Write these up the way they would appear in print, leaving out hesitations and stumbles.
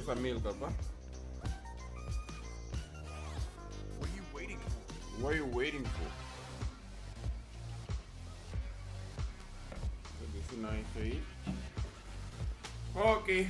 esa milk, apa? What are you waiting for? What are you waiting for? This is nice to eat. Okay.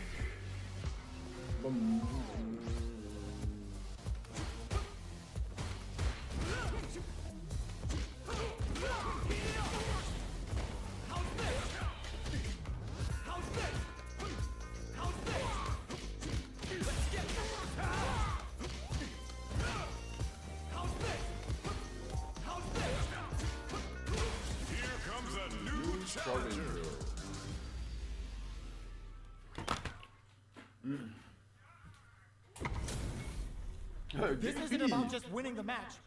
This isn't about just winning the match.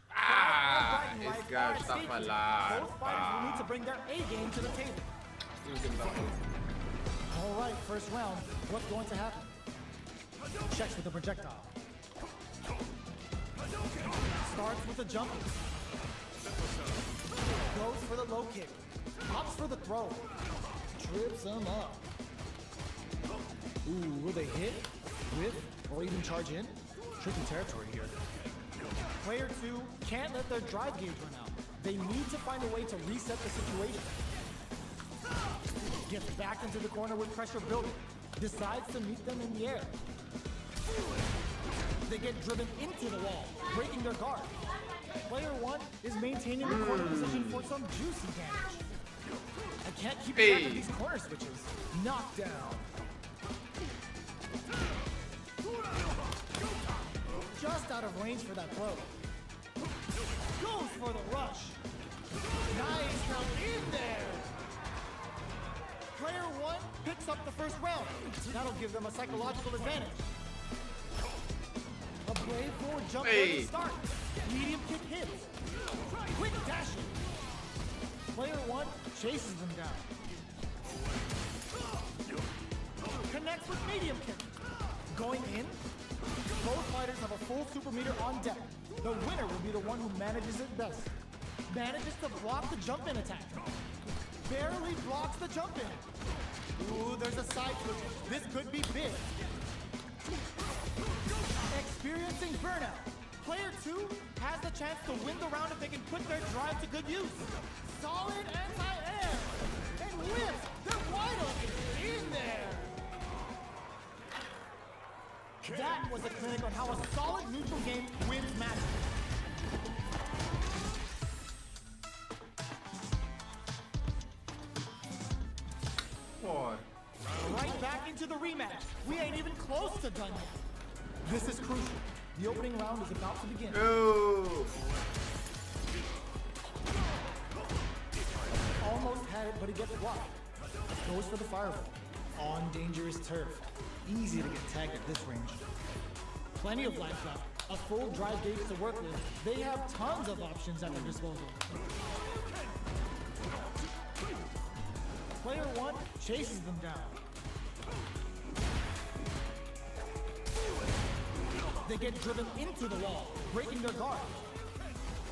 This guy está falando. Both fighters will need to bring their A game to the table. All right, first round. What's going to happen? Checks with the projectile. Starts with a jump. Goes for the low kick. Pops for the throw. Trips him up. Ooh, will they hit, whiff, or even charge in? Tricky territory here. Player 2 can't let their drive gauge run out. They need to find a way to reset the situation. Gets back into the corner with pressure building. Decides to meet them in the air. They get driven into the wall, breaking their guard. Player 1 is maintaining the corner position for some juicy damage. I can't keep track of these corner switches. Knockdown. Just out of range for that throw. Goes for the rush. Nice, now in there. Player 1 picks up the first round. That'll give them a psychological advantage. A brave forward jump from the start. Medium kick hits. Quick dashing. Player 1 chases them down. Connects with medium kick. Going in. Both fighters have a full super meter on deck. The winner will be the one who manages it best. Manages to block the jump in attack. Barely blocks the jump in. Ooh, there's a side switch. This could be big. Experiencing burnout. Player 2 has the chance to win the round if they can put their drive to good use. Solid anti-air. And whips. They're wide open. In there. That was a clinic on how a solid neutral game wins matches. Boy. Right back into the rematch. We ain't even close to done yet. This is crucial. The opening round is about to begin. Oh. Almost had it, but he gets blocked. Goes for the fireball. On dangerous turf. Easy to get tagged at this range. Plenty of life left. A full drive gauge to work with. They have tons of options at their disposal. Player 1 chases them down. They get driven into the wall, breaking their guard.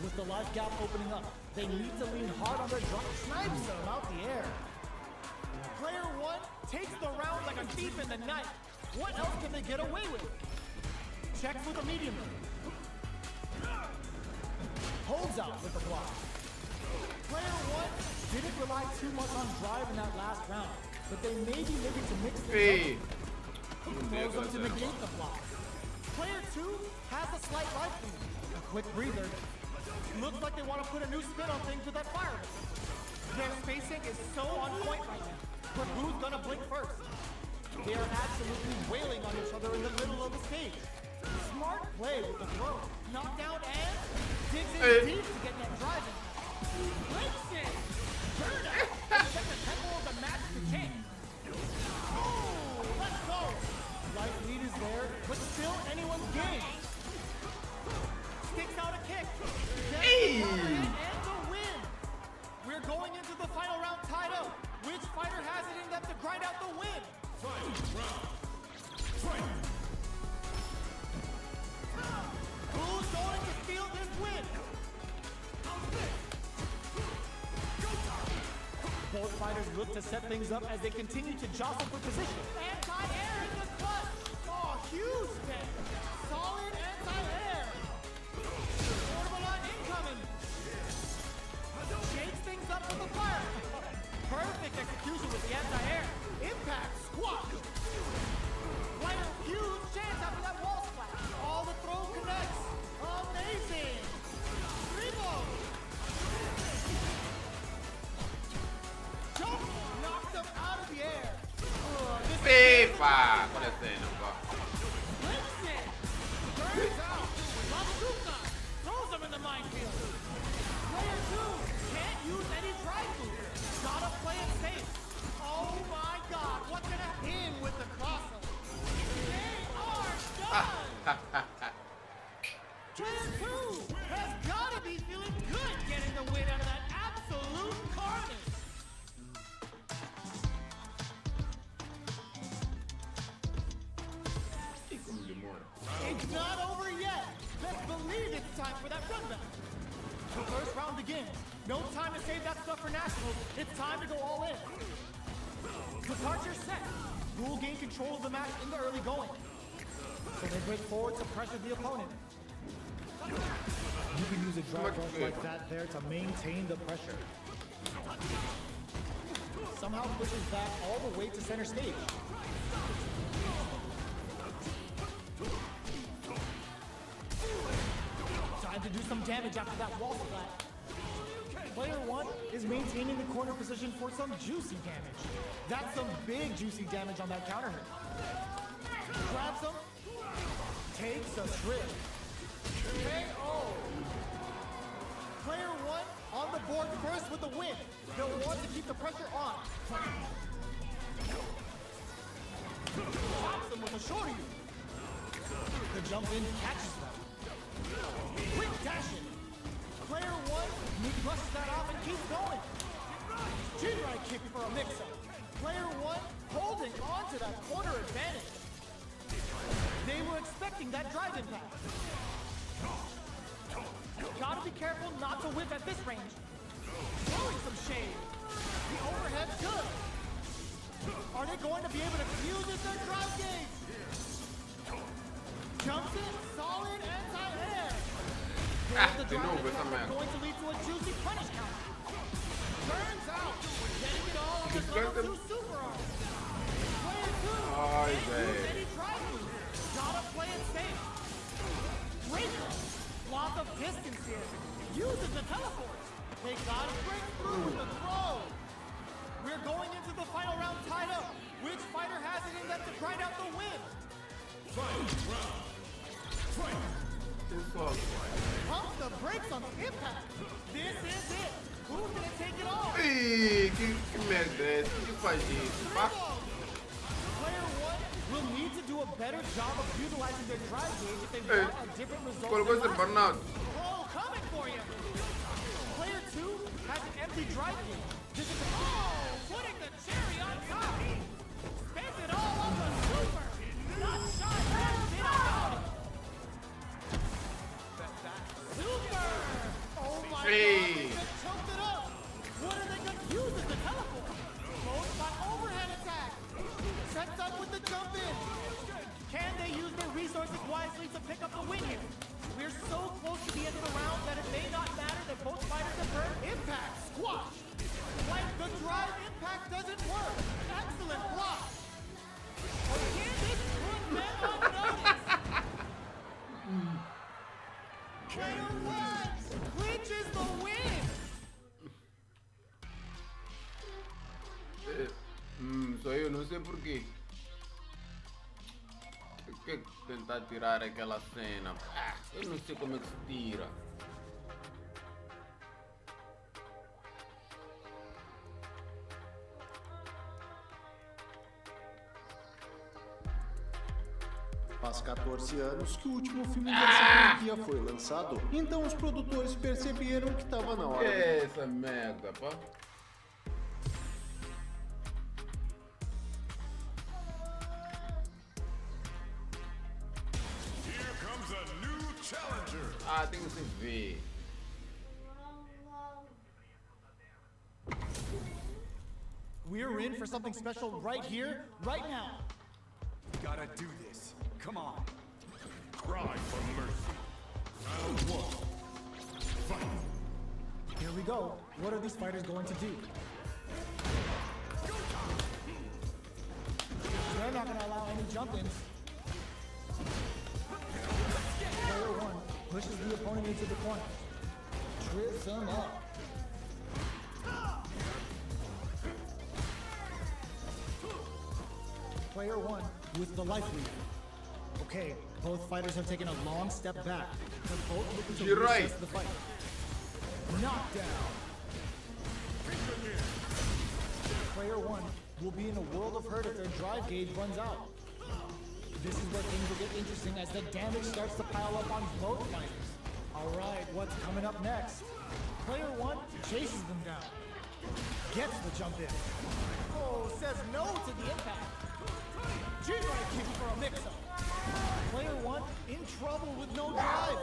With the life gap opening up, they need to lean hard on their drop. Snipes them out the air. Player 1 takes the round like a thief in the night. What else can they get away with? Checks with a medium. Holds out with the block. Player 1 didn't rely too much on drive in that last round, but they may be looking to mix things up. Throws them to negate the block. Player 2 has a slight life lead. A quick breather. Looks like they want to put a new spin on things with that fireball. Their spacing is so on point right now. But who's gonna blink first? They are absolutely wailing on each other in the middle of the stage. Smart play with the throw. Knockdown and digs in deep to get that drive in. Blinks it! Burnout! Set the tempo of the match to change. Oh, let's go! Life lead is there, but still anyone's game. Sticks out a kick. And the win! We're going into the final round tied up. Which fighter has it in them to grind out the win? Final round. Fight! Who's going to steal this win? Both fighters look to set things up as they continue to jostle for position. Anti-air in the clutch! Oh, huge! Player 2 has got to be feeling good getting the win out of that absolute carnage. It's not over yet. Best believe it's time for that run back. The first round begins. No time to save that stuff for nationals. It's time to go all in. The cards are set. Rule gain control of the match in the early going. So they break forward to pressure the opponent. You can use a drive rush like that there to maintain the pressure. Somehow pushes back all the way to center stage. Time to do some damage after that wall splat. Player 1 is maintaining the corner position for some juicy damage. That's some big juicy damage on that counter hit. Grabs him, takes a trip. KO. Player 1 on the board first with the win. They'll want to keep the pressure on. Pops him with a shorty. The jump in catches them. Quick dashing. Player 1, he brushes that off and keeps going. Chin-right kick for a mix-up. Player 1 holding on to that corner advantage. They were expecting that drive impact. Gotta be careful not to whip at this range. Throwing some shade. The overhead's good. Are they going to be able to use their drive gauge? Jumps in, solid anti-air. The drive impact going to lead to a juicy punish count. Turns out, getting it all on the level 2 super arm. Player 2, use any drive move. Gotta play it safe. Breaker, loss of distance here. Uses the teleport. They gotta break through with the throw. We're going into the final round tied up. Which fighter has it in them to grind out the win? Pump the brakes on impact. This is it. Who's gonna take it all? Ih, que merda é essa? Que faz isso? Pá? Player 1 will need to do a better job of utilizing their drive gauge if they want a different result. Colocou esse burnout. Oh, coming for you. Player 2 has an empty drive gauge. This is putting the cherry on top. Spends it all on the super. Not shot. That's it out. Super. Oh my God. They choked it up. What are they going to use as the teleport? Both by overhead attack. Sets up with the jump in. Can they use their resources wisely to pick up the win here? We're so close to the end of the round that it may not matter that both fighters have heard impact. Squash. Like the drive impact doesn't work. Excellent block. Or can this put men on notice? Player 1 clinches the win. Só eu não sei porquê. Por que tentar tirar aquela cena? Eu não sei como é que se tira. Faz 14 anos que o último filme dessa franquia foi lançado, então os produtores perceberam que estava na hora. Que essa merda, pá? Here comes a new challenger. Tem que se ver. We're in for something special right here, right now. Gotta do this. Come on. Cry for mercy. Round 1. Fight. Here we go. What are these fighters going to do? They're not going to allow any jump-ins. Player 1 pushes the opponent into the corner. Trips him up. Player 1 with the life lead. Okay, both fighters have taken a long step back. They're both looking to You're right. reassess the fight. Knockdown. Player 1 will be in a world of hurt if their drive gauge runs out. This is where things will get interesting as the damage starts to pile up on both fighters. Alright, what's coming up next? Player 1 chases them down. Gets the jump in. Oh, says no to the impact. G-Right kicking for a mix-up. Player 1 in trouble with no drive.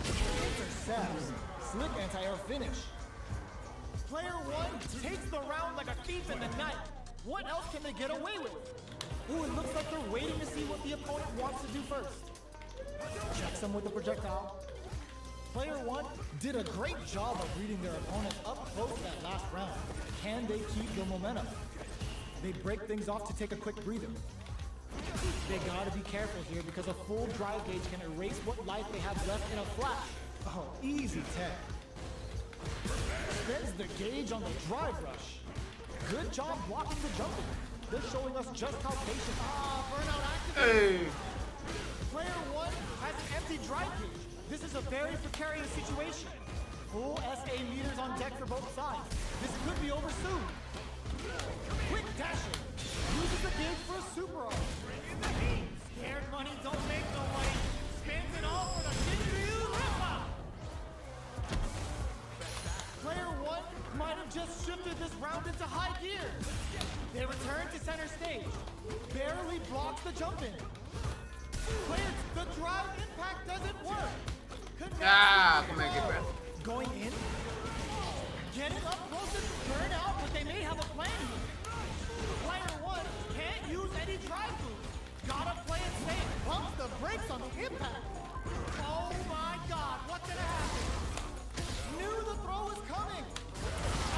Intercepts. Slick anti-air finish. Player 1 takes the round like a thief in the night. What else can they get away with? Ooh, it looks like they're waiting to see what the opponent wants to do first. Checks them with the projectile. Player 1 did a great job of reading their opponent up close that last round. Can they keep the momentum? They break things off to take a quick breather. They gotta be careful here because a full drive gauge can erase what life they have left in a flash. Oh, easy tag. Spends the gauge on the drive rush. Good job blocking the jumping. They're showing us just how patient. Burnout activated. Hey. Player 1 has an empty drive gauge. This is a very precarious situation. Full SA meters on deck for both sides. This could be over soon. Quick dashing. Uses the gauge for a super arm. Scared money don't make no money. Spins it all for the Shinryu rip-off. Player 1 might have just shifted this round into high gear. They return to center stage. Barely blocks the jump in. Player, the drive impact doesn't work. Como é que é? Going in. Getting up close to burn out, but they may have a plan here. Player 1 can't use any drive moves. Gotta play it safe. Pumps the brakes on the impact. Oh my god, what's gonna happen? Knew the throw was coming.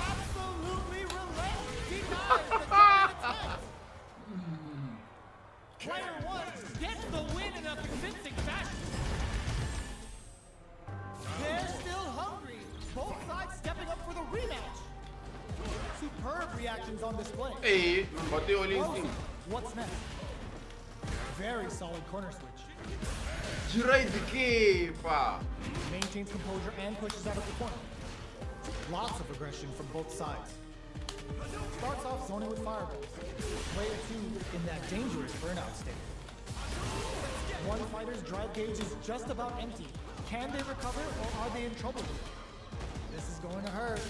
Absolutely relentless. Denies the attack. Player 1 gets the win in a convincing fashion. They're still hungry. Both sides stepping up for the rematch. Superb reactions on display. Ei, não botei o olho em cima. What's next? Very solid corner switch. Tirei de quê, pá? Maintains composure and pushes out of the corner. Lots of aggression from both sides. Starts off zoning with fireballs. Player 2 in that dangerous burnout state. One fighter's drive gauge is just about empty. Can they recover or are they in trouble? This is going to hurt.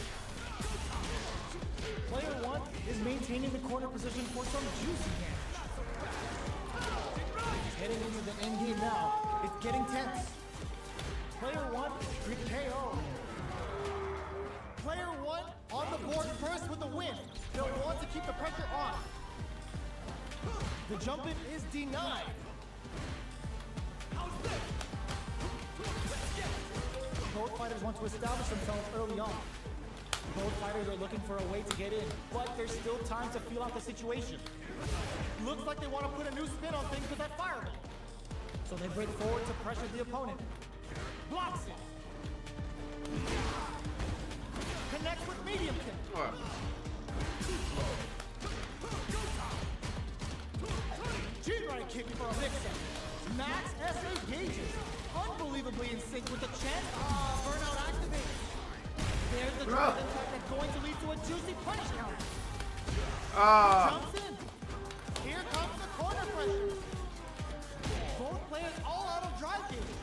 Player 1 is maintaining the corner position for some juicy damage. Heading into the end game now. It's getting tense. Player 1 with KO. Player 1 on the board first with the win. They'll want to keep the pressure on. The jump in is denied. Both fighters want to establish themselves early on. Both fighters are looking for a way to get in, but there's still time to feel out the situation. Looks like they want to put a new spin on things with that fireball. So they break forward to pressure the opponent. Blocks it. Connects with medium kick. Ué. G-Right kick for a mix-up. Max SA gauges. Unbelievably in sync with the chance. Burnout activated. There's the drive impact that's going to lead to a juicy punish counter. Jumps in. Here comes the corner pressure. Both players all out of drive gauge.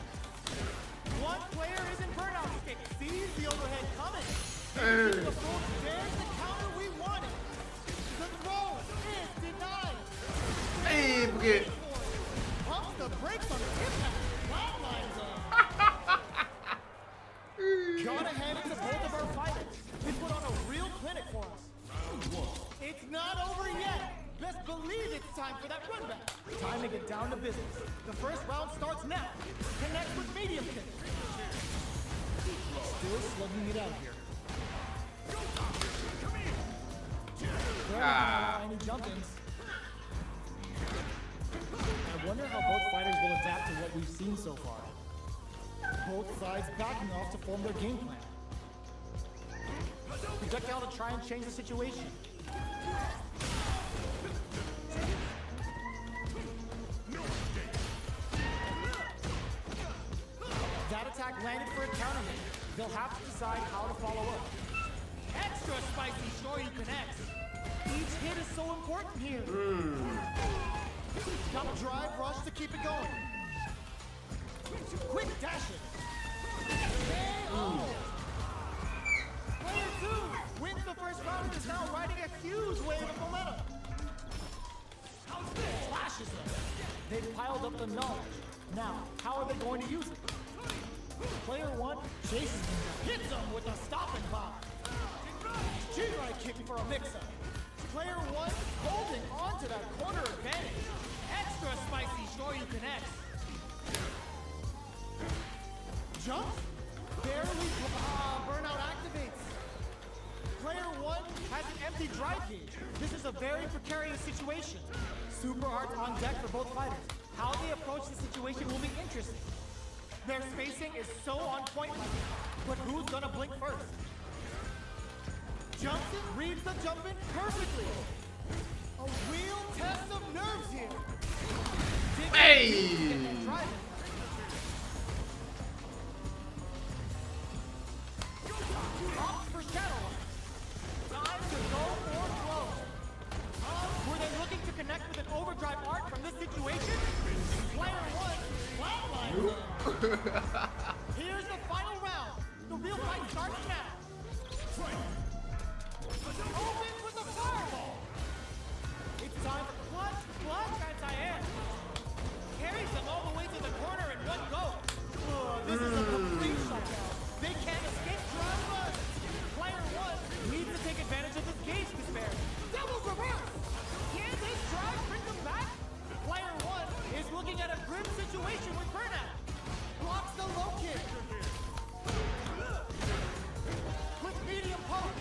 One player is in burnout stick. Sees the overhead coming. There's the counter we wanted. The throw is denied. Ei, porque... Pumps the brakes on the impact. Flatlines on. Gotta hand it to both of our fighters. They put on a real clinic for us. It's not over yet. Best believe it's time for that run back. Time to get down to business. The first round starts now. Connect with medium kick. Still slugging it out here. Any jump-ins. I wonder how both fighters will adapt to what we've seen so far. Both sides backing off to form their game plan. Projectile to try and change the situation. That attack landed for a counter hit. They'll have to decide how to follow up. Extra spicy Shoyu connects. Each hit is so important here. Jump drive rush to keep it going. Quick dashing. Player 2 wins the first round and is now riding a huge wave of momentum. Flashes them. They've piled up the knowledge. Now, how are they going to use it? Player 1 chases them, hits them with a stopping bomb. G-right kick for a mix-up. Player 1 holding on to that corner advantage. Extra spicy Shoyu connects. Jump. Barely. Burnout activates. Player 1 has an empty drive gauge. This is a very precarious situation. Super Art on deck for both fighters. How they approach the situation will be interesting. Their spacing is so on point, but who's gonna blink first? Johnson reads the jump in perfectly. A real test of nerves here. Hey! Opt for Shadow. Time to go for throw. Were they looking to connect with an overdrive art from this situation? Player 1 flatlines them. Here's the final round. The real fight starts now. Open with the fireball. It's time for clutch anti-air. Carries them all the way to the corner in one go. This is a complete shutdown. They can't escape drive rush. Player 1 needs to take advantage of this gauge disparity. Devil's reverse. Can this drive bring them back? Player 1 is looking at a grim situation with burnout. Blocks the low kick. Quick medium poke.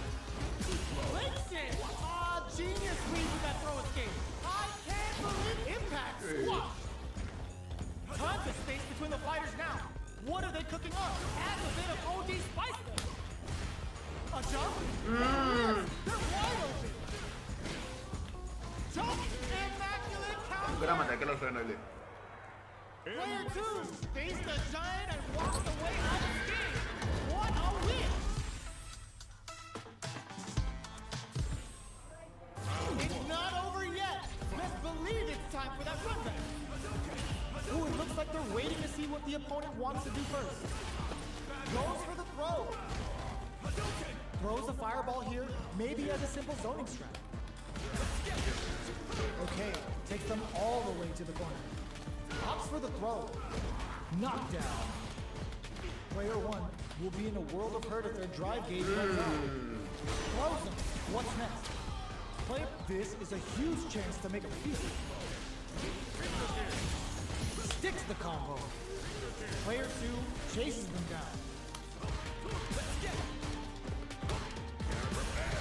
Links it. Genius read with that throw escape. I can't believe impact. Squash. Tons of space between the fighters now. What are they cooking up? Add a bit of OD spice there. A jump? They're wide open. Jump. Immaculate counter. Grámate, que lo suena el. Player 2 faced the giant and walked away unscathed. What a win! It's not over yet. Let's believe it's time for that run back. Ooh, it looks like they're waiting to see what the opponent wants to do first. Goes for the throw. Throws a fireball here, maybe as a simple zoning strat. Okay, takes them all the way to the corner. Opts for the throw. Knockdown. Player 1 will be in a world of hurt if their drive gauge runs out. Throws them. What's next? Player, this is a huge chance to make a feast. Sticks the combo. Player 2 chases them down.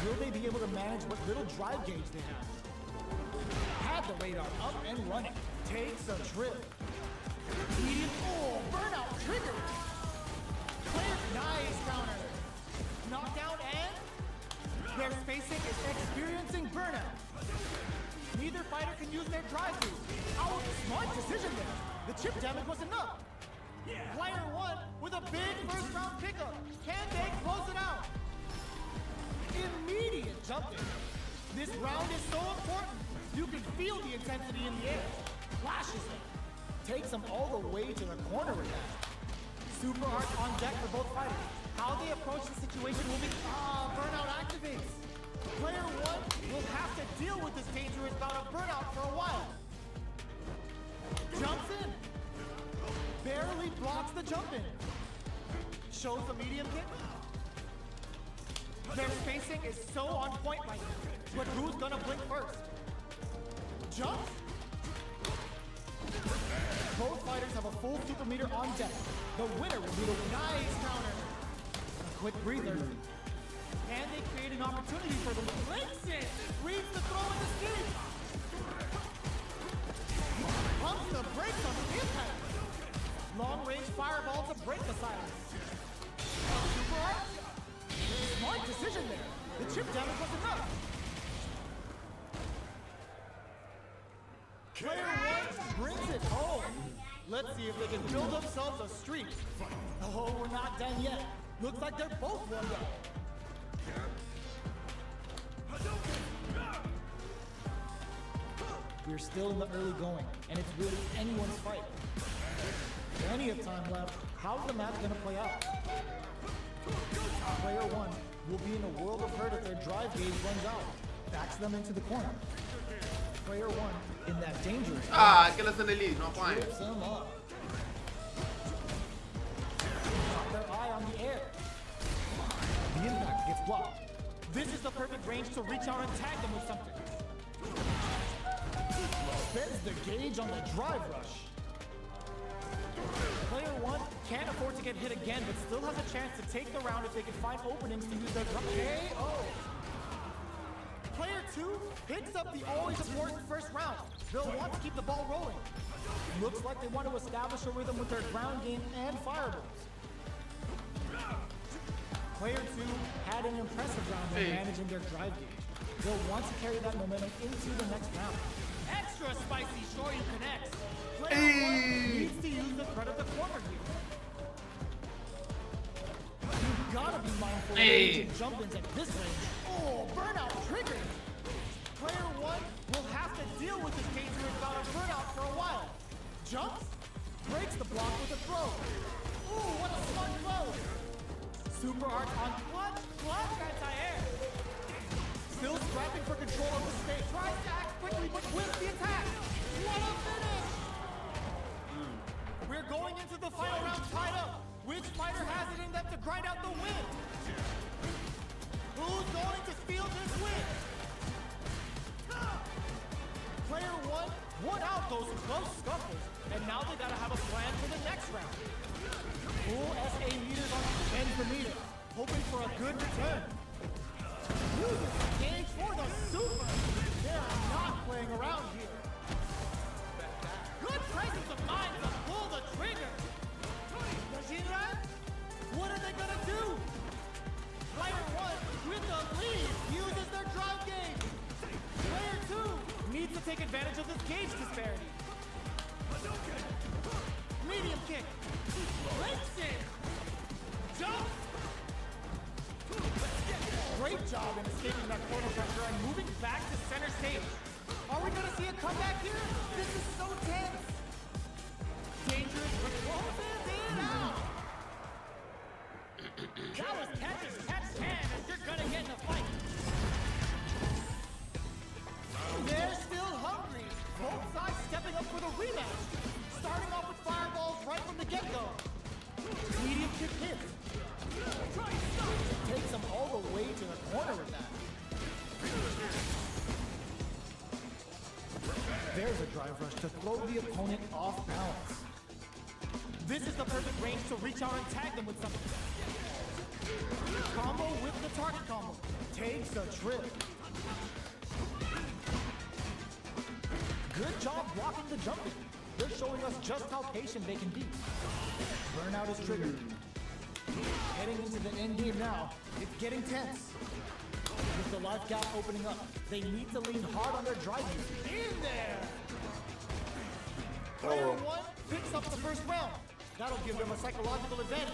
Will they be able to manage what little drive gauge they have? Had the radar up and running. Takes a trip. Medium. Oh, burnout trigger. Player, nice counter. Knockdown and their spacing is experiencing burnout. Neither fighter can use their drive boost. Oh, smart decision there. The chip damage was enough. Player 1 with a big first round pickup. Can they close it out? Immediate jumping. This round is so important. You can feel the intensity in the air. Flashes it. Takes them all the way to the corner with that. Super Art on deck for both fighters. How they approach the situation will be... burnout activates. Player 1 will have to deal with this dangerous bout of burnout for a while. Jumps in. Barely blocks the jump in. Shows the medium kick. Their spacing is so on point right now. But who's gonna blink first? Jump. Both fighters have a full super meter on deck. The winner will be the nice counter. A quick breather. And they create an opportunity for them. Links it. Reads the throw in the ski. Pumps the brakes on the impact. Long range fireball to break the silence. Super Art. Smart decision there. The chip damage was enough. Player 1 brings it home. Let's see if they can build themselves a streak. Oh, we're not done yet. Looks like they're both warmed up. We're still in the early going, and it's really anyone's fight. Plenty of time left. How's the match gonna play out? Player 1 will be in a world of hurt if their drive gauge runs out. Backs them into the corner. Player 1 in that dangerous Ah, aquela cena ali, não apanha. trips them up. Got their eye on the air. The impact gets blocked. This is the perfect range to reach out and tag them with something. Bends the gauge on the drive rush. Player 1 can't afford to get hit again, but still has a chance to take the round if they can find openings to use their drive. KO! Player 2 picks up the always important first round. They'll want to keep the ball rolling. Looks like they want to establish a rhythm with their ground game and fireballs. Player 2 had an impressive round when managing their drive gauge. They'll want to carry that momentum into the next round. Extra spicy Shoyu connects. Player 1 needs to use the threat of the corner here. You've got to be mindful of ranging jump-ins at this range. Oh, burnout triggered. Player 1 will have to deal with this dangerous bout of burnout for a while. Jumps, breaks the block with a throw. Ooh, what a smart throw. Super arc on clutch anti-air. Still scrapping for control of the stage. Tries to act quickly, but wins the attack. What a finish! We're going into the final round tied up. Which fighter has it in them to grind out the win? Who's going to steal this win? Player 1 won out those close scuffles, and now they gotta have a plan for the next round. Full SA meters on 10 per meter, hoping for a good return. Uses the gauge for the super. They're not playing around here. Good presence of mind to pull the trigger. Yashinran? What are they gonna do? Player 1 with the lead uses their drive gauge. Player 2 needs to take advantage of this gauge disparity. Medium kick. Breaks it. Jump. Great job in escaping that corner pressure and moving back to center stage. Are we gonna see a comeback here? This is so tense. Dangerous, but closes it out. That was catch can, and you're gonna get in a fight. They're still hungry. Both sides stepping up for the rematch. Starting off with fireballs right from the get-go. Medium kick hit. Takes them all the way to the corner with that. There's a drive rush to throw the opponent off balance. This is the perfect range to reach out and tag them with something. Combo with the target combo. Takes a trip. Good job blocking the jumping. They're showing us just how patient they can be. Burnout is triggered. Heading into the end game now. It's getting tense. With the life gap opening up, they need to lean hard on their drive use. In there! Player 1 picks up the first round. That'll give them a psychological advantage.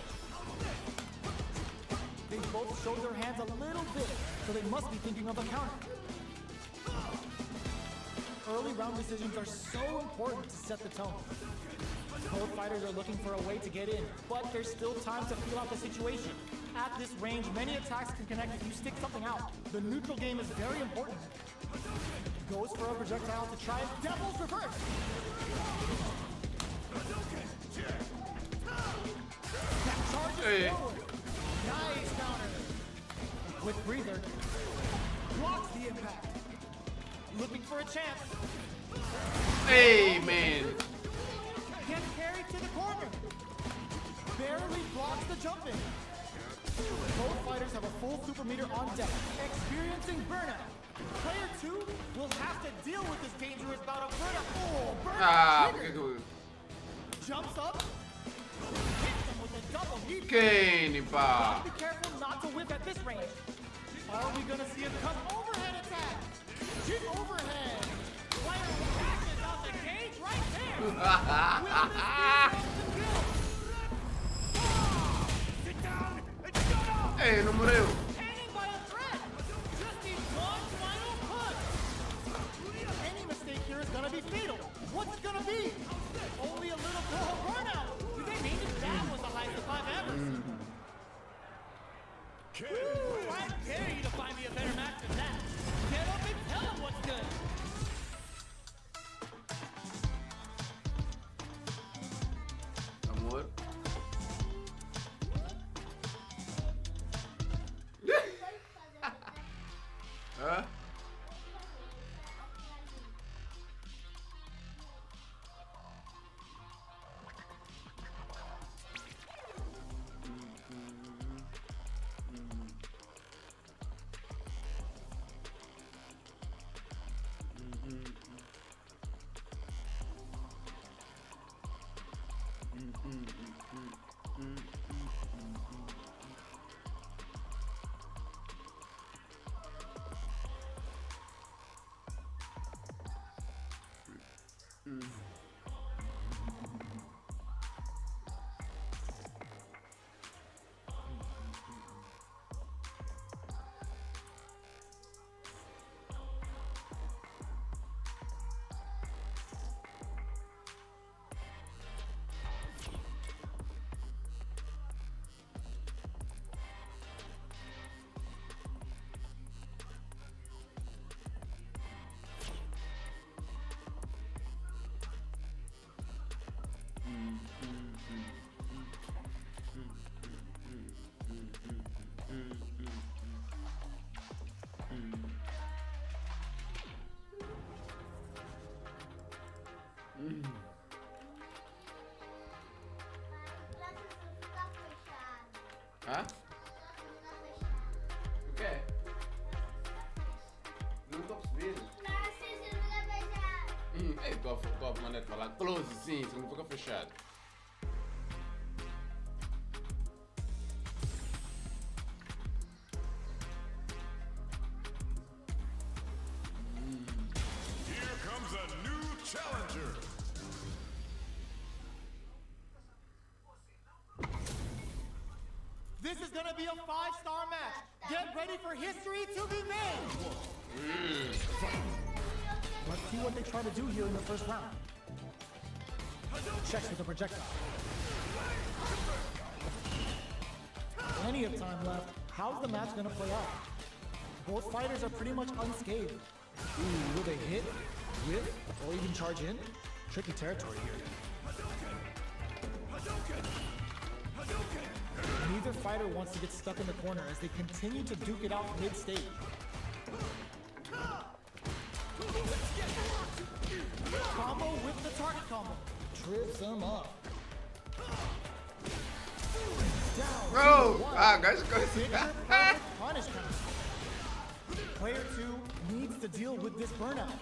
They both showed their hands a little bit, so they must be thinking of a counter. Early round decisions are so important to set the tone. Both fighters are looking for a way to get in, but there's still time to feel out the situation. At this range, many attacks can connect if you stick something out. The neutral game is very important. Goes for a projectile to try and Devil's Reverse. That charges forward. Nice counter. With breather, blocks the impact. Looking for a chance. Hey, man. Gets carried to the corner. Barely blocks the jump in. Both fighters have a full super meter on deck, experiencing burnout. Player 2 will have to deal with this dangerous bout of burnout. Oh, burnout triggered. Jumps up. Hits them with a double heat. Kenny, pa. Be careful not to whip at this range. Are we gonna see a cut overhead attack? Hit overhead. Player catches on the cage right there. Will this be the kill? Sit down and shut up. Hey, no morreu. Hanging by a thread. Just needs one final push. Any mistake here is gonna be Hã? O quê? Não tô percebendo. Ei, tua maneira de falar close, sim, você não fica fechado. Here comes a new challenger. This is gonna be a 5-star match. Get ready for history to be made. Let's see what they try to do here in the first round. Checks with the projectile. Plenty of time left. How's the match gonna play out? Both fighters are pretty much unscathed. Ooh, will they hit, whip, or even charge in? Tricky territory here. Neither fighter wants to get stuck in the corner as they continue to duke it out mid-stage. Combo with the target combo. Trips him up. Down. Bro! 2-1. Ah, guys, Picture perfect punish counter. Player 2 needs to deal with this burnout.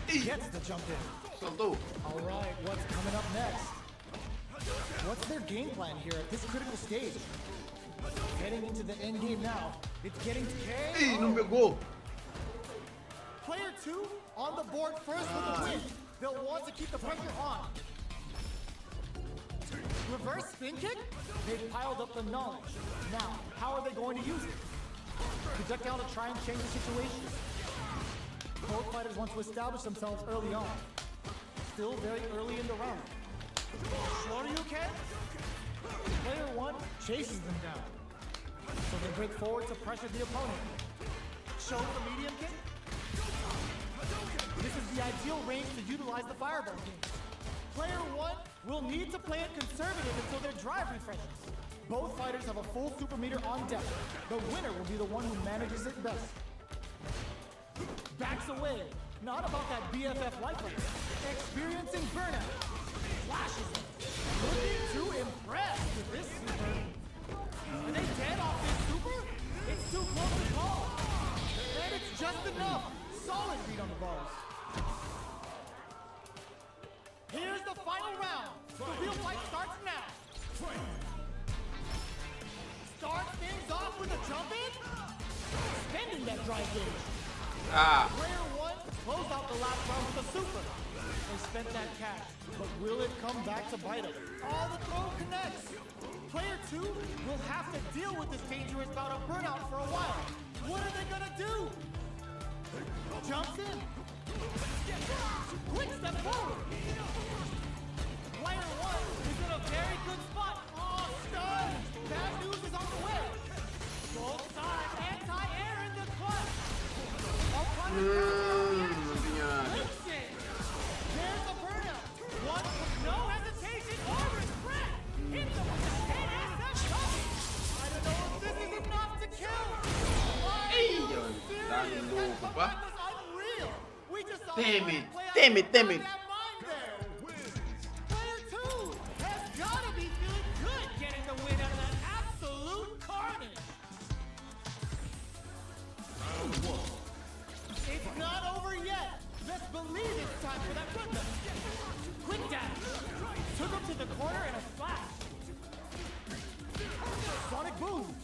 Gets the jump in. Soltou. All right, what's coming up next? What's their game plan here at this critical stage? Heading into the end game now. It's getting to Ih, não KO. pegou. Player 2 on the board first with the win. They'll want to keep the pressure on. Reverse spin kick? They've piled up the knowledge. Now, how are they going to use it? Projectile to try and change the situation. Both fighters want to establish themselves early on. Still very early in the round. Shoryuken? Player 1 chases them down. So they break forward to pressure the opponent. Shows the medium kick. This is the ideal range to utilize the fireball game. Player 1 will need to play it conservative until their drive refreshes. Both fighters have a full super meter on deck. The winner will be the one who manages it best. Backs away. Not about that BFF lifeline. Experiencing burnout. Flashes it. Looking to impress with this super. Are they dead off this super? It's too close to call. And it's just enough. Solid beat on the balls. Here's the final round. The real fight starts now. Start things off with a jump in. Spending that drive gauge. Ah, Player 1 closed out the last round with a super. They spent that cash, but will it come back to bite them? All the throw connects. Player 2 will have to deal with this dangerous bout of burnout for a while. What are they gonna do? Jumps in. Quick step forward. Player 1 is in a very good spot. Oh, stun. Bad news is on the way. Both sides anti-air in the clutch. não tinha. Listen. There's a burnout. One with no hesitation or regret. Hit them with the 10 SF coming. I don't know if this is enough to kill. Tá louco, pá. Unreal. We just saw Damn the it. play out Damn it, damn of it. that mind there. Player 2 has got to be feeling good getting the win out of that absolute carnage. It's not over yet. Let's believe it's time for that goodness. Quick dash. Took him to the corner and a flash. Sonic boom.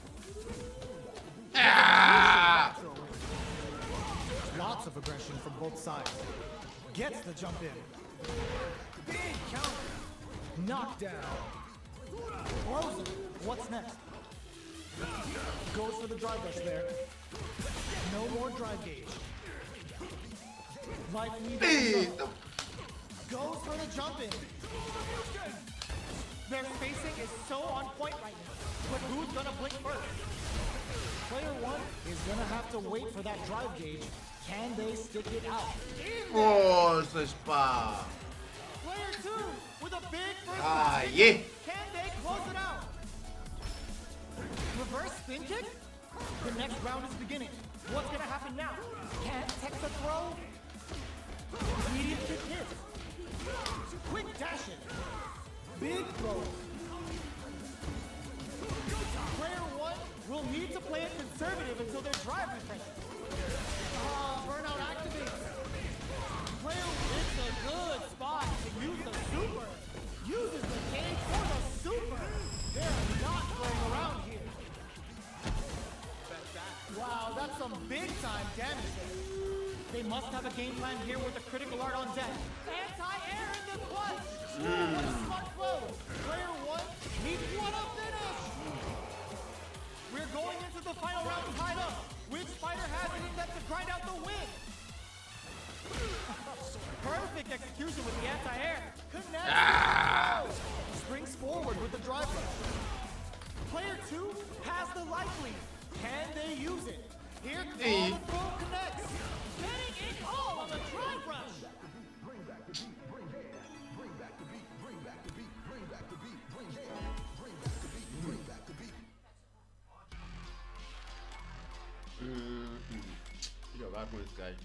Ah! Lots of aggression from both sides. Gets the jump in. Big counter. Knockdown. Frozen. What's next? Goes for the drive rush there. No more drive gauge. Life leads. Eita. Goes for the jump in. Their spacing is so on point right now. But who's gonna blink first? Player 1 is gonna have to wait for that drive gauge. Can they stick it out? In there. Nossa, spa. Player 2 with a big first. Ah, yeah. Can they close it out? Reverse spin kick? The next round is beginning. What's gonna happen now? Can't tech the throw? Medium kick hits. Quick dash it. Big throw. Player until their drive refreshes. Burnout activates. Player, it's a good spot to use the super. Uses the game for the super. They're not playing around here. Wow, that's some big time damage. They must have a game plan here with the critical art on deck. Anti-air in the clutch. Smart flow. Player one needs one up finish. We're going into the final round tied up. Which fighter has it in them to grind out the win? Perfect execution with the anti-air. Connects. Springs forward with the drive rush. Player two has the light lead. Can they use it? Here comes the full connects. Getting it all on the drive rush. Bring back the beat, bring it. Bring back the beat, bring back the beat, bring back the beat, bring it. Bring back the beat, bring back the beat. Jogar com esse gás.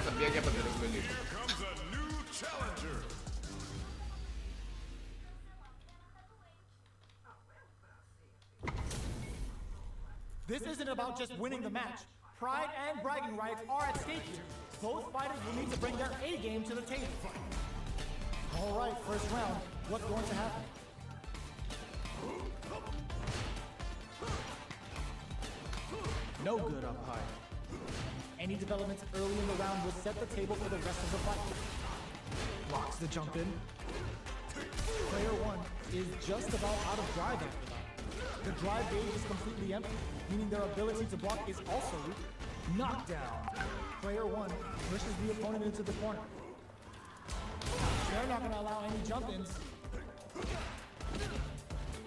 Sabia que ia fazer aquilo ali. Here comes a new challenger. This isn't about just winning the match. Pride and bragging rights are at stake here. Both fighters will need to bring their A game to the table. All right, first round. What's going to happen? No good up high. Any developments early in the round will set the table for the rest of the fight. Blocks the jump in. Player one is just about out of drive after that. The drive gauge is completely empty, meaning their ability to block is also knocked down. Player one pushes the opponent into the corner. They're not going to allow any jump-ins.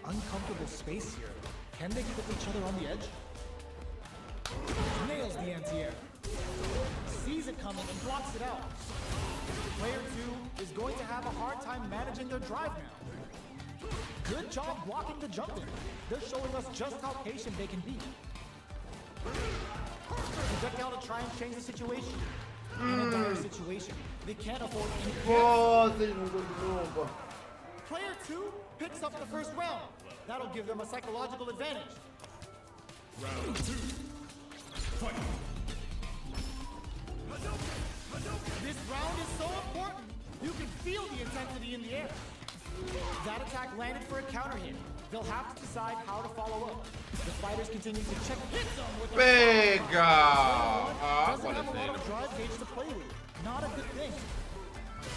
Uncomfortable space here. Can they keep each other on the edge? Nails the anti-air. Sees it coming and blocks it out. Player two is going to have a hard time managing their drive now. Good job blocking the jump in. They're showing us just how patient they can be. Projectile to try and change the situation. In a dire situation, they can't afford any. Player two picks up the first round. That'll give them a psychological advantage. Round two. Fight. This round is so important. You can feel the intensity in the air. That attack landed for a counter hit. They'll have to decide how to follow up. The fighters continue to check hits them with Pega! doesn't have a lot of drive gauge to play with. Not a good thing.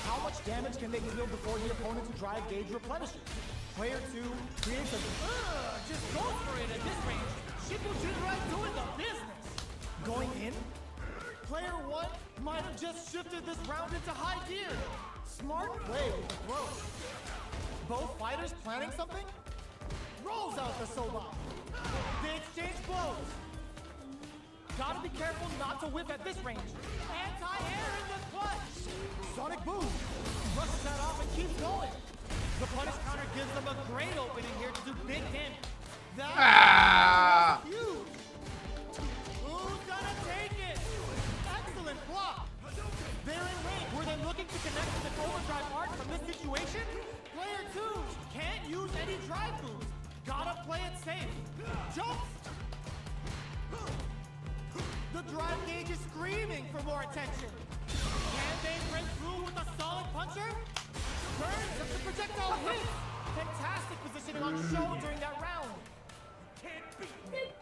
How much damage can they deal before the opponent's drive gauge replenishes? Player two creates a just go for it at this range. Shibu Jinrai doing the business. Going in? Player one might have just shifted this round into high gear. Smart play with the throw. Both fighters planning something? Rolls out the Soba. They exchange blows. Gotta be careful not to whip at this range. Anti-air in the clutch. Sonic boom. Brushes that off and keeps going. The punish counter gives them a great opening here to do big damage. That's huge. Ooh, jumps. The drive gauge is screaming for more attention. Can they break through with a solid puncher? Burns up the projectile hit. Fantastic positioning on show during that round. Can't beat me.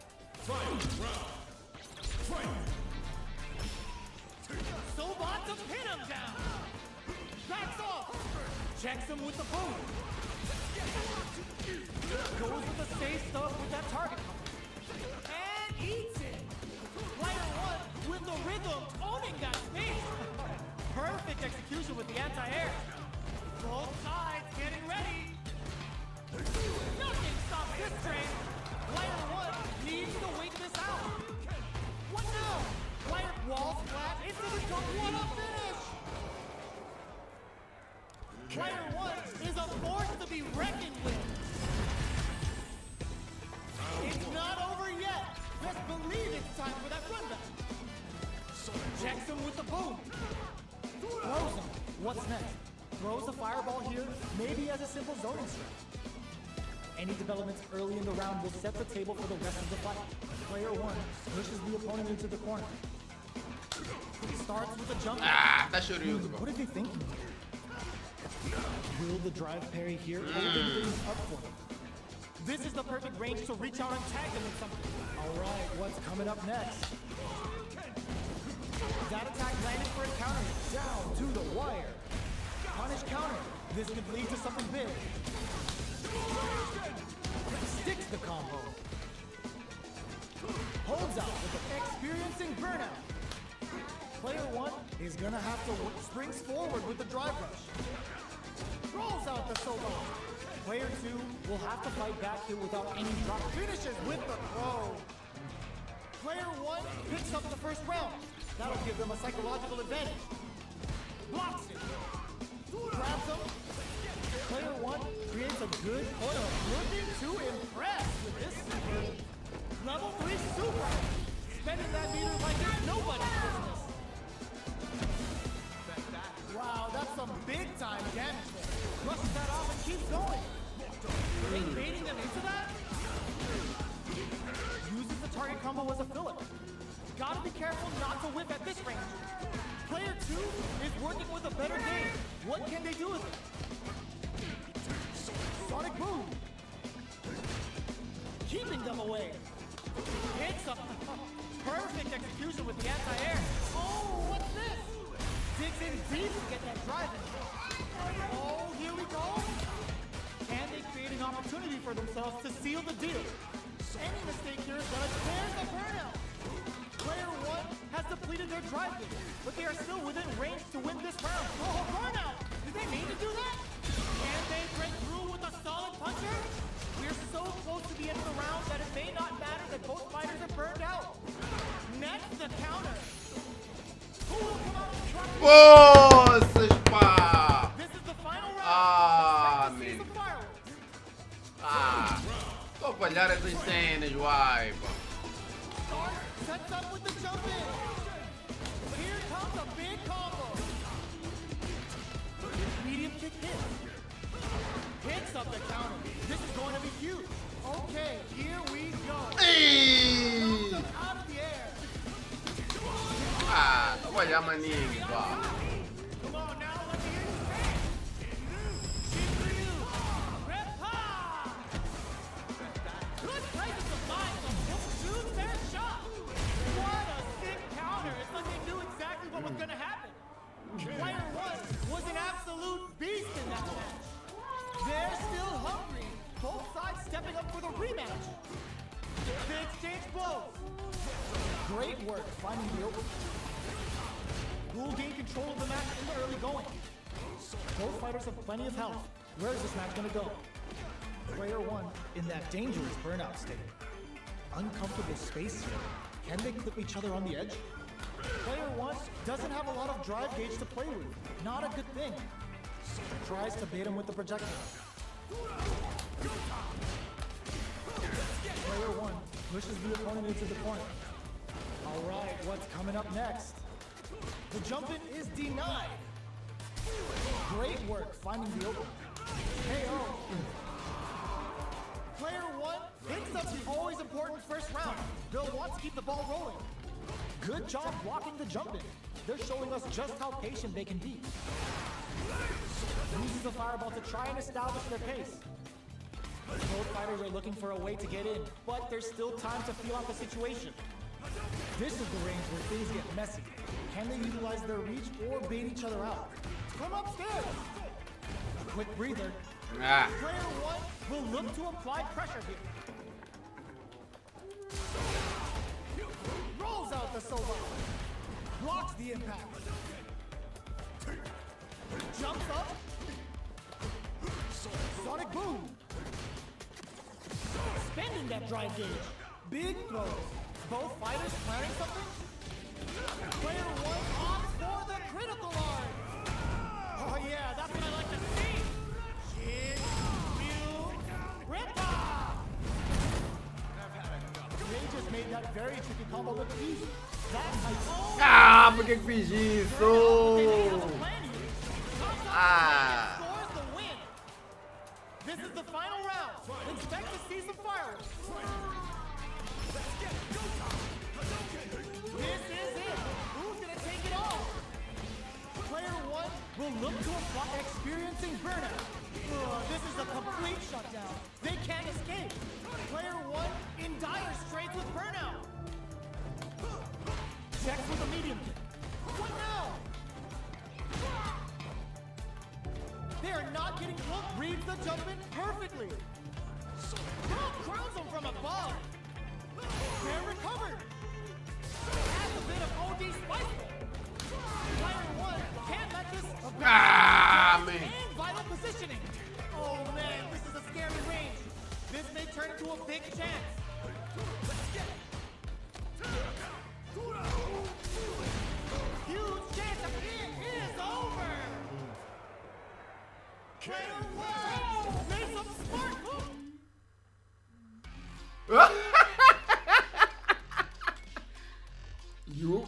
Sobat to pin him down. Backs off. Checks him with the boom. Goes with the safe stuff with that target. And eats it. Player one with the rhythm, owning that space. Perfect execution with the anti-air. Both sides getting ready. Nothing stops this train. Player one needs to wait this out. What now? Player wall flat into the jump. What a finish! Player one is a force to be reckoned with. It's not over yet. Let's believe it's time for that run back. Checks him with the boom. Throws him. What's next? Throws the fireball here, maybe as a simple zoning stretch. Any developments early in the round will set the table for the rest of the fight. Player one pushes the opponent into the corner. Starts with a jump. Tá chorando, What are they thinking? Will the drive parry here open things up for them? This is the perfect range to reach out and tag them with something. All right, what's coming up next? That attack landed for a counter. Down to the wire. Punish counter. This could lead to something big. Sticks the combo. Holds out with the experiencing burnout. Player one is gonna have to springs forward with the drive rush. Rolls out the solo. Player two will have to fight back here without any drop. Finishes with the throw. Player one picks up the first round. That'll give them a psychological advantage. Blocks it. Grabs him. Player one creates a good oil. Looking to impress with this super. Level 3 super. Spending that meter like it's nobody's business. Wow, that's some big time damage there. Brushes that off and keeps going. Baiting them into that? Uses the target combo as a filler. Gotta be careful not to whip at this range. Player 2 is working with a better game. What can they do with it? Sonic boom. Keeping them away. Hits up. Perfect execution with the anti-air. Oh, what's this? Digs in deep to get that drive in. Oh, here we go. And they create an opportunity for themselves to seal the deal. Any mistake here is gonna tear the burnout. Player one has depleted their drive gauge, but they are still within range to win this round. Oh, burnout! Did they mean to do that? Can they break through with a solid puncher? We're so close to the end of the round that it may not matter that both fighters are burned out. Next, the counter. Who will come out and try? Poças, pá! This is the final round. Ah, Let's see man. some fireworks. Tô falhar essas cenas, uai, pá. Start, sets up with the jump in. Here comes a big combo. Medium kick hit. Hits up the counter. This is going to be huge. Okay, here we go. Ei! Jumps up out of the air. Tô falhar maninho, pá. Come on now, let me hear you stand. Shinryu. Reppa. Good presence of mind, so he'll shoot their shot. What a sick counter. It's like they knew exactly what was going to happen. Player one was an absolute beast in that match. They're still hungry. Both sides stepping up for the rematch. They exchange blows. Great work finding the opening. Who will gain control of the match in the early going? Both fighters have plenty of health. Where is this match going to go? Player one in that dangerous burnout state. Uncomfortable space here. Can they clip each other on the edge? Player one doesn't have a lot of drive gauge to play with. Not a good thing. Tries to bait him with the projectile. Player one pushes the opponent into the corner. All right, what's coming up next? The jump in is denied. Great work finding the opening. KO. Player one picks up the always important wants to keep the ball rolling. Good job blocking the jump in. They're showing us just how patient they can be. Uses the fireball to try and establish their pace. Both fighters are looking for a way to get in, but there's still time to feel out the situation. This is the range where things get messy. Can they utilize their reach or bait each other out? Come upstairs! A quick breather. Ah. Player one will look to apply pressure here. Rolls out the solo. Blocks the impact. Jumps up. Sonic boom. Spending that drive gauge. Big throws. Both fighters planning something. Player one opts for the critical art. Oh yeah, that's what I like to see. Jin, Ryu, Rippa. They just made that very tricky combo look easy. That's my Ah, por que fiz isso? Ah. scores the win. This is the final round. Expect to see some fireworks. This is it. Who's gonna take it all? Player one will look to apply experiencing burnout. This is a complete shutdown. They can't escape. Player one in dire straits with burnout. Checks with a medium kick. What now? They are not getting hooked. Reads the jump in perfectly. Crowns them from above. They're recovered. Adds a bit of OD spiteful. Player one can't let this Ah, man. and vital positioning. Oh man, this is a scary range. This may turn into a big chance. Huge chance of it is over. Player one, make some smart moves. You.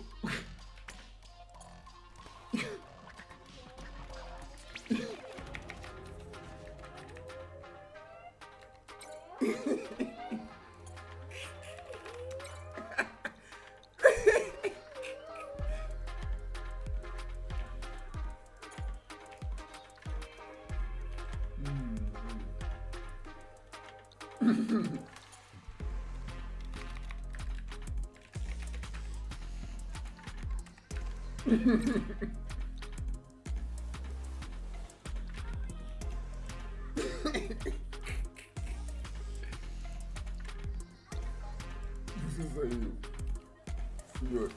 Isso aí, senhor.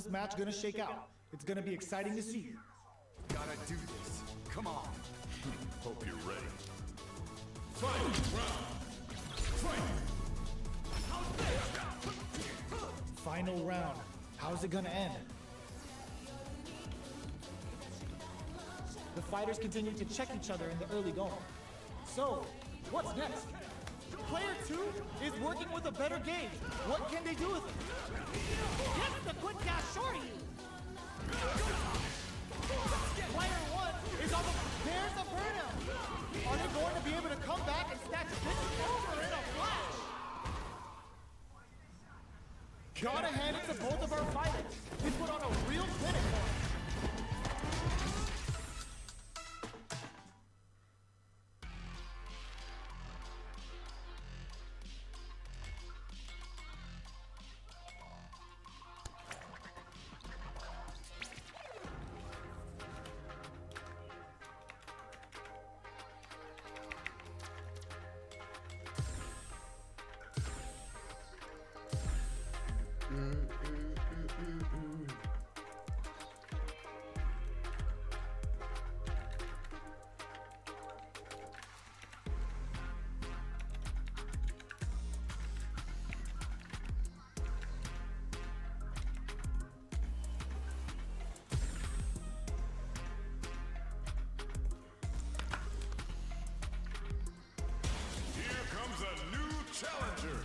this match gonna shake out? It's gonna be exciting to see. Gotta do this. Come on. Hope you're ready. Final round. How's it gonna end? The fighters continue to check each other in the early going. So, what's next? Player 2 is working with a better gauge. What can they do with it? Gets the quick dash shorty. Player 1 is on the... There's a burnout. Are they going to be able to come back and snatch this over in a flash? Gotta hand it to both of our fighters. They put on a real clinic for us. Here comes a new challenger.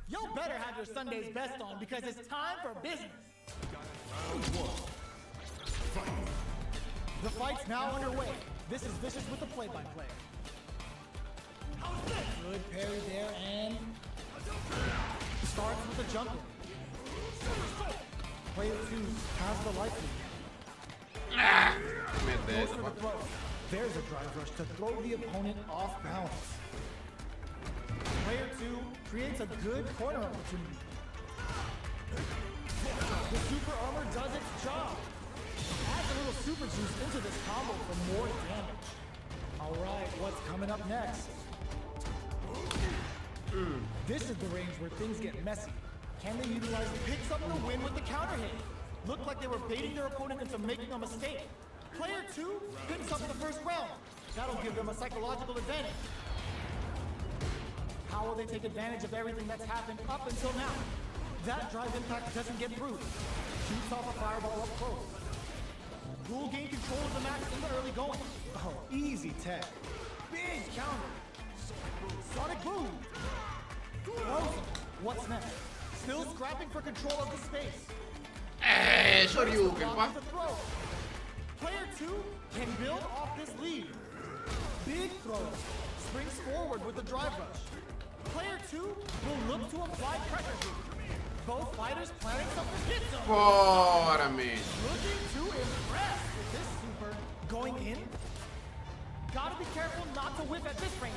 Y'all better have your Sunday's best on because it's time for business. The fight's now underway. This is Vicious with the play-by-play. Good parry there and starts with a jump in. Player 2 has the life lead. Goes for the throw. There's a drive rush to throw the opponent off balance. Player 2 creates a good corner opportunity. The super armor does its job. Adds a little super juice into this combo for more damage. Alright, what's coming up next? This is the range where things get messy. Can they utilize picks up the win with the counter hit? Looked like they were baiting their opponent into making a mistake. Player 2 picks up the first round. That'll give them a psychological advantage. How will they take advantage of everything that's happened up until now? That drive impact doesn't get through. Shoots off a fireball up close. Will gain control of the match in the early going. Oh, easy tech. Big counter. Sonic boom. Frozen. What's next? Still scrapping for control of the space. Shoryuken, pa. The throw. Player 2 can build off this lead. Big throw. Springs forward with the drive rush. Player 2 will look to apply pressure. Both fighters planning something hit zone. Bora, man. Looking to impress with this super going in. Gotta be careful not to whip at this range.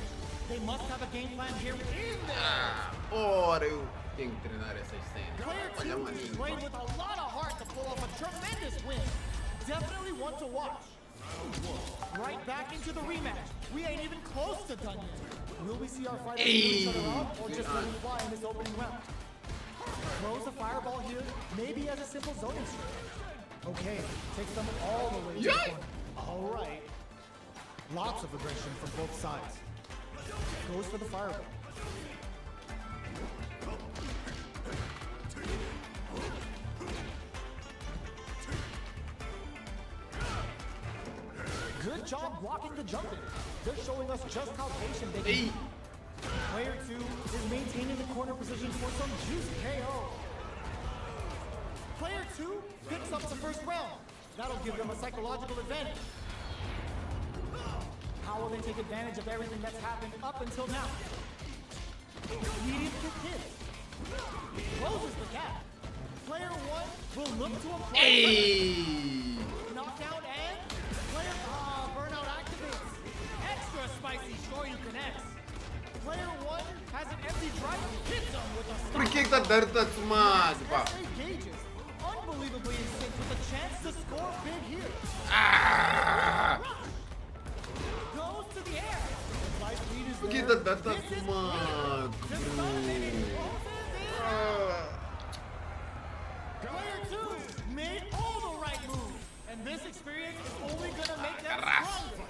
They must have a game plan here in there. Ora, eu tenho que treinar essas cenas. Player Olha, 2 maninho. played with a lot of heart to pull off a tremendous win. Definitely one to watch. Right back into the rematch. We ain't even close to done yet. Will we see our fighters kill each other out or just let them fly in this opening round? Throws a fireball here, maybe as a simple zoning strike. Okay, takes them all the way to the Yay! corner. All right. Lots of aggression from both sides. Goes for the fireball. Good job blocking the jump in. They're showing us just how patient they can be. Player 2 is maintaining the corner position for some juicy KO. Player 2 picks up the first round. That'll give them a psychological advantage. How will they take advantage of everything that's happened up until now? Medium kick hit. Closes the gap. Player 1 will look to apply knockdown and player burnout activates. Extra spicy Shoryuken X. Player 1 has an empty drive hit zone with a Por que tá dando tanto mais, pá? SA gauges. Unbelievably in sync with a chance to score big here. Ah! Goes to the air. His life lead is Por que there. tá This is magro? just dominating. Player 2 made all the right moves, and this experience is only gonna make them stronger.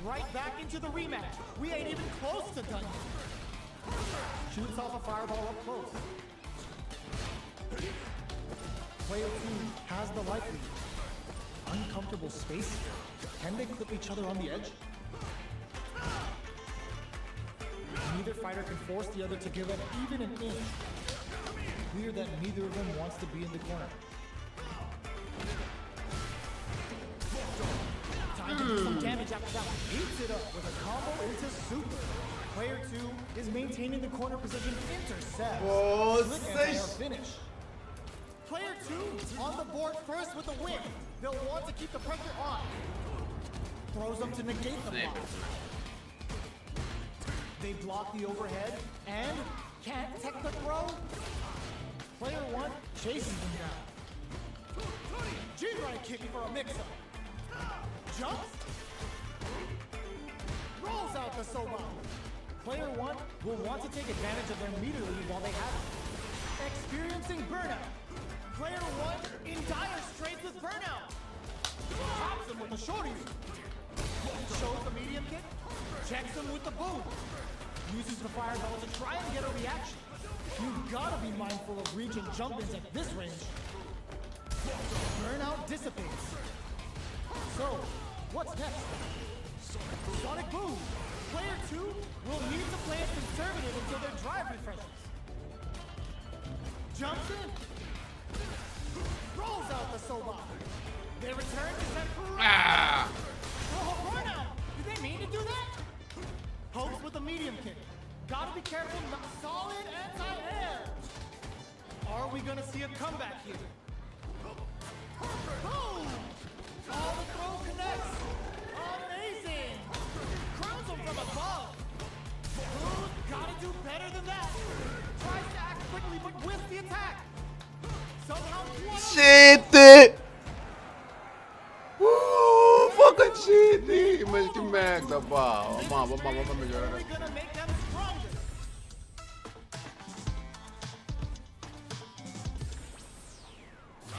Right back into the rematch. We ain't even close to done yet. Shoots off a fireball up close. Player 2 has the life lead. Uncomfortable space. Can they clip each other on the edge? Neither fighter can force the other to give up even an inch. Clear that neither of them wants to be in the corner. Time to do some damage after that. Eats it up with a combo into super. Player 2 is maintaining the corner position, intercepts. Good anti-air finish. Player 2 on the board first with a win. They'll want to keep the pressure on. Throws them to negate the block. They block the overhead and can't tech the throw. Player 1 chases them down. G-right kick for a mix-up. Jumps. Rolls out the Soba. Player 1 will want to take advantage of their meter lead while they have it. Experiencing burnout. Player 1 in dire straits with burnout. Pops him with the shorties. Shows the medium kick. Checks him with the boom. Uses the fireball to try and get a reaction. You've got to be mindful of reach and jump-ins at this range. Burnout dissipates. So, what's next? Sonic Boom. Player 2 will need to play it conservative until their drive refreshes. Jumps in. Rolls out the Soba. They return to Senpuru. Oh, burnout! Did they mean to do that? Pokes with a medium kick. Gotta be careful, not solid anti-air. Are we gonna see a comeback here? Boom! All the throw connects. Amazing! Crowns him from above. Who's gotta do better than that? Tries to act quickly, but with the attack. Somehow Shit! Foca shit! Mas que merda, pá. Vamos melhorar. We're gonna make them stronger.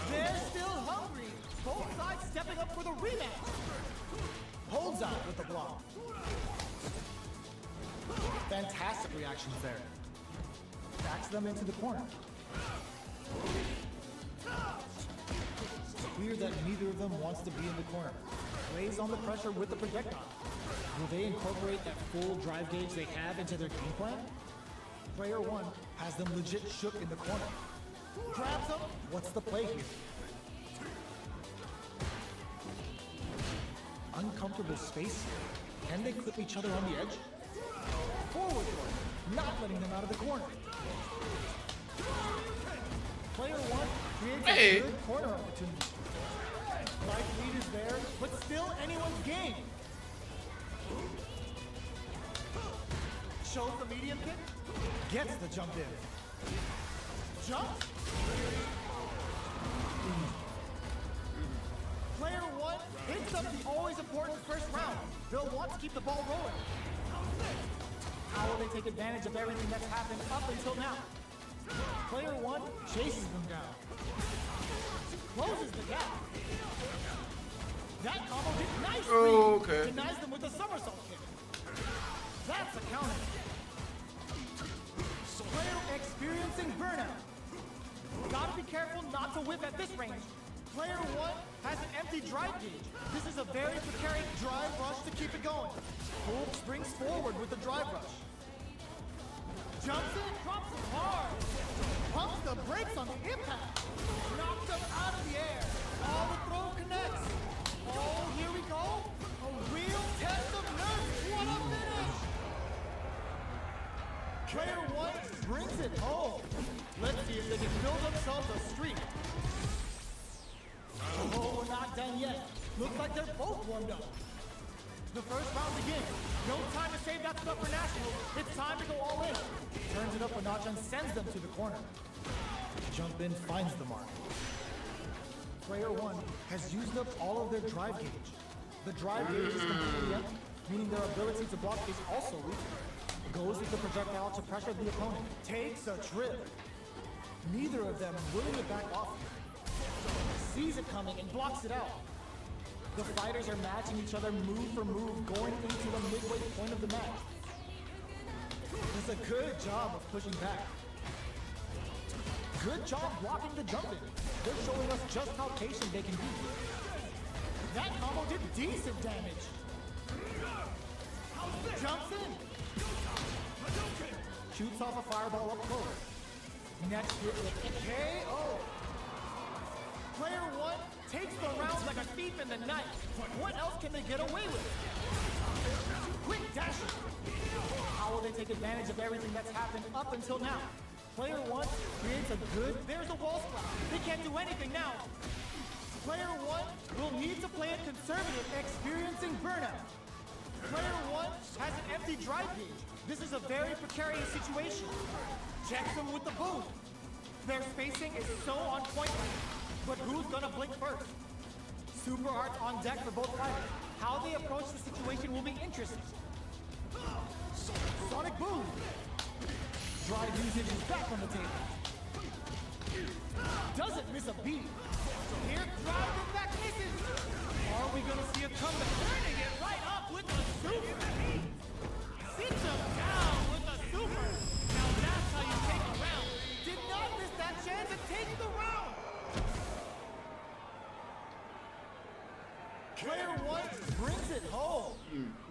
They're still hungry. Both sides stepping up for the rematch. Holds out with the block. Fantastic reactions there. Backs them into the corner. Clear that neither of them wants to be in the corner. Lays on the pressure with the projectile. Will they incorporate that full drive gauge they have into their game plan? Player 1 has them legit shook in the corner. Grabs them. What's the play here? Uncomfortable space. Can they clip each other on the edge? Forward throw. Not letting them out of the corner. Player 1 creates a good corner opportunity. Life lead is there, but still anyone's game. Shows the medium kick. Gets the jump in. Jump. Player 1 hits up the always important first round. They'll want to keep the ball rolling. How will they take advantage of everything that's happened up until now? Player 1 chases them down. Closes the gap. That combo did nice. Oh, okay. Denies them with a somersault kick. That's a counter. Player experiencing burnout. Gotta be careful not to whip at this range. Player 1 has an empty drive gauge. This is a very precarious drive rush to keep it going. Bull springs forward with the drive rush. Jumps in, drops it hard. Pumps the brakes on the impact. Knocks them out of the air. All the throw connects. Oh, here we go. A real test of nerve. What a finish. Player 1 brings it home. Let's see if they can build themselves a streak. Oh, we're not done yet. Looks like they're both warmed up. The first round begins. No time to save that stuff for nationals. It's time to go all in. Turns it up a notch and sends them to the corner. Jump in finds the mark. Player 1 has used up all of their drive gauge. The drive gauge is completely empty. meaning their ability to block is also weak. Goes with the projectile to pressure the opponent. Takes a trip. Neither of them willing to back off. Sees it coming and blocks it out. The fighters are matching each other move for move going into the midway point of the match. Does a good job of pushing back. Good job blocking the jump in. They're showing us just how patient they can be. That combo did decent damage. Jumps in. Shoots off a fireball up close. Next hit with a KO. Player one takes the round like a thief in the night. What else can they get away with? Quick dashing. How will they take advantage of everything that's happened up until now? Player one creates a good, there's a wall spot. They can't do anything now. Player one will need to play it conservative, experiencing burnout. Player one has an empty drive gauge. This is a very precarious situation. Checks him with the boom. Their spacing is so on point. But who's gonna blink first? Super arts on deck for both fighters. How they approach the situation will be interesting. Sonic boom. Drive usage is back on the table. Doesn't miss a beat. Here, drive and back misses. Are we gonna see a comeback? Turning it right up with a super. Sits him down with a super. Now that's how you take a round. Did not miss that chance and take the round. Player one brings it home.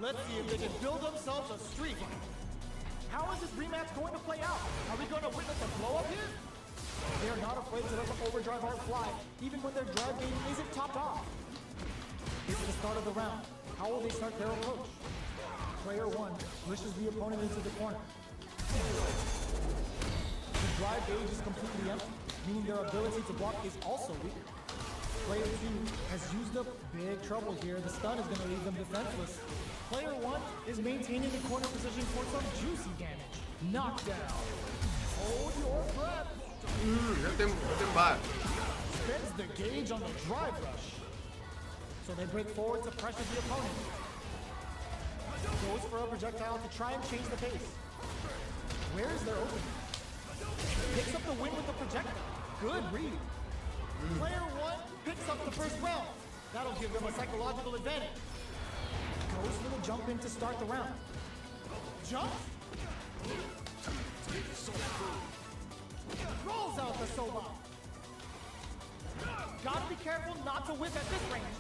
Let's see if they can build themselves a streak. How is this rematch going to play out? Are we going to witness a blow up here? They are not afraid to let the overdrive art fly, even when their drive game isn't topped off. This is the start of the round. How will they start their approach? Player one pushes the opponent into the corner. The drive gauge is completely empty, meaning their ability to block is also weak. Player two has used up big trouble here. The stun is going to leave them defenseless. Player one is maintaining the corner position for some juicy damage. Knockdown. Hold your breath. Já tem bar. Spends the gauge on the drive rush. So they break forward to pressure the opponent. Goes for a projectile to try and change the pace. Where is their opening? Picks up the win with the projectile. Good read. Player one picks up the first round. That'll give them a psychological advantage. Goes for the jump in to start the round. Jump. Rolls out the soba. Gotta be careful not to whip at this range.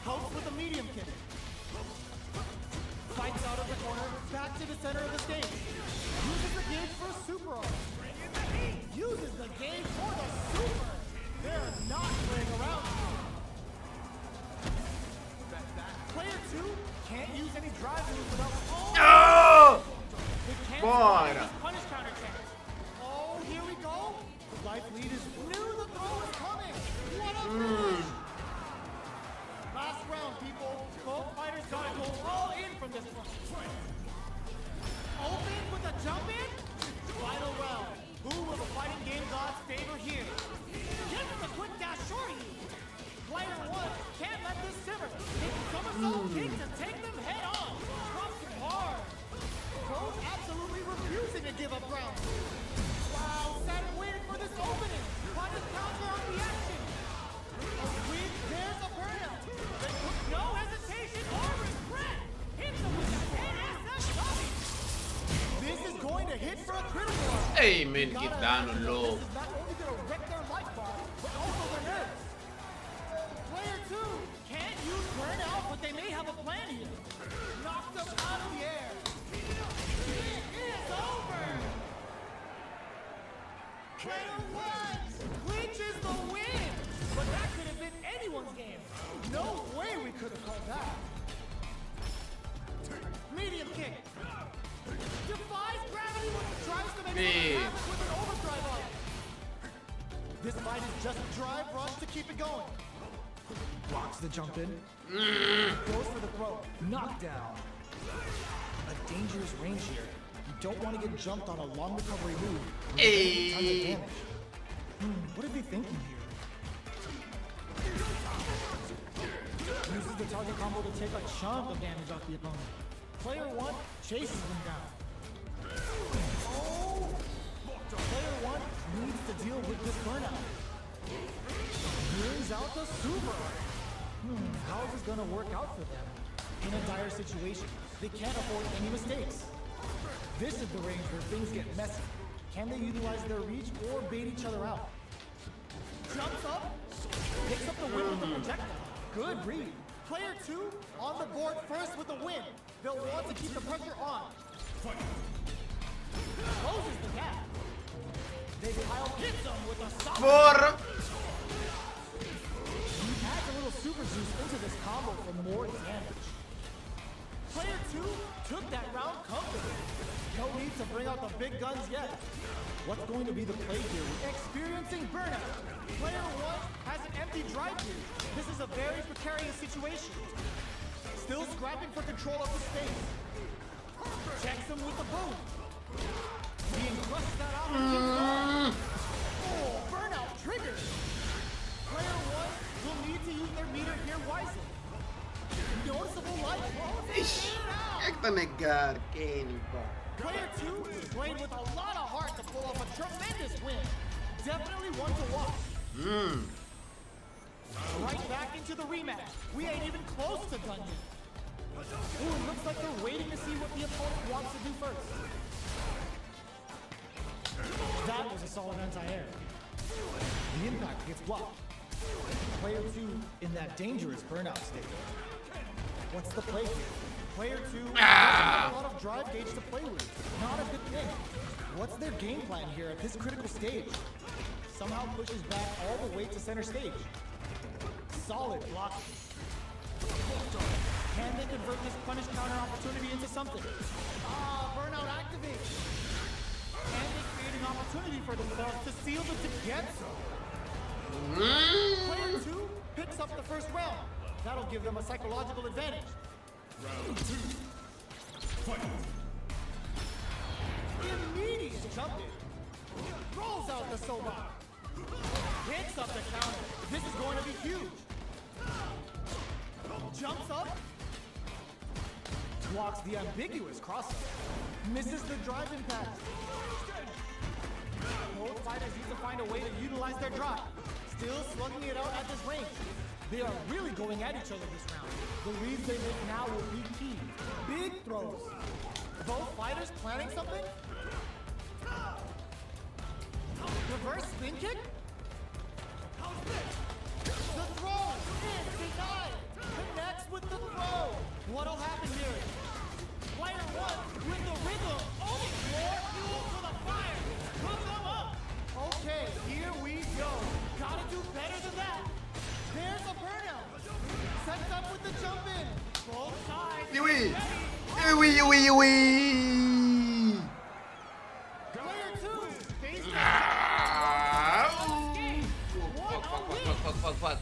Hopes with a medium kick. Fights out of the corner, back to the center of the stage. Uses the gauge for a super arm. Uses the gauge for the super. They're not playing around. Player two can't use any drive moves without. Oh! They can't Bora. use punish counter chance. Oh, here we go. The life lead is knew the throw is coming. What a finish. Last round, people. Both fighters gotta go all in from this one. Open with a jump in. Final round. Who will the fighting game gods favor here? Give him a quick dash shorty. Player one can't let this simmer. It's somersault kick to take them head on. Drops it hard. Both absolutely refusing to give up ground. Wow, sat waiting for this opening. Punish counter on the action. A win, there's a burnout. They took no hesitation or regret. Hits him with the 10SS Tommy. This is going to hit for a critical. Ei, man, que dano louco. This is not only going to wreck their life bar, but also their nerves. Player two can't use burnout, but they may have a plan here. Knocked them out of the air. It is over. Player one clinches the win, but that could have been anyone's game. No way we could have called that. Medium kick. Defies gravity when it tries to make it happen with an overdrive on it. This fight is just a drive rush to keep it going. Blocks the jump in. Goes for the throw. Knockdown. A dangerous range here. You don't want to get jumped on a long recovery move. Hey. Tons of damage. What are they thinking here? uses the target combo to take a chunk of damage off the opponent. Player 1 chases him down. Oh! Player 1 needs to deal with this burnout. Brings out the super. How is this gonna work out for them? In a dire situation, they can't afford any mistakes. This is the range where things get messy. Can they utilize their reach or bait each other out? Jumps up, picks up the win with the projectile. Good read. Player 2 on the board first with the win. They'll want to keep the pressure on. Closes the gap. They pile hits them with a solid. Porra! He adds a little super juice into this combo for more damage. Player 2 took that round comfortably. No need to bring out the big guns yet. What's going to be the play here? Experiencing burnout. Player 1 has an empty drive here. This is a very precarious situation. Still scrapping for control of the space. Checks him with the boom. Being crushed that out. Oh, burnout triggered. Player 1 will need to use their meter here wisely. Noticeable light Ixi, é que tá negar, Kenny, pá. Player 2 is playing with a lot of heart to pull off a tremendous win. Definitely one to watch. Right back into the rematch. We ain't even close to done yet. Ooh, it looks like they're waiting to see what the opponent wants to do first. That was a solid anti-air. The impact gets blocked. Player 2 in that dangerous burnout state. What's the play here? Player 2 doesn't have a lot of drive gauge to play with. Not a good thing. What's their game plan here at this critical stage? Somehow pushes back all the way to center stage. Solid blocking. Can they convert this punish counter opportunity into something? Burnout activates. And they create an opportunity for themselves to seal the together. Player 2 picks up the first round. That'll give them a psychological advantage. Round 2. Fight. Immediate jump in. Rolls out the soba. Hits up the counter. This is going to be huge. Jumps up. Blocks the ambiguous crossover. Misses the drive impact. Both fighters need to find a way to utilize their drive. Still slugging it out at this range. They are really going at each other this round. The reads they make now will be key. Big throws. Both fighters planning something? Reverse spin kick? The throw is denied. Connects with the throw. What'll happen here? Player 1 with the rhythm. Only more fuel for the fire. Cook them up. Okay, here we go. Gotta do better than that. There's a burnout. Sets up with the jump in. Both sides. Yui! Ready. Yui! Player 2 face Fuck.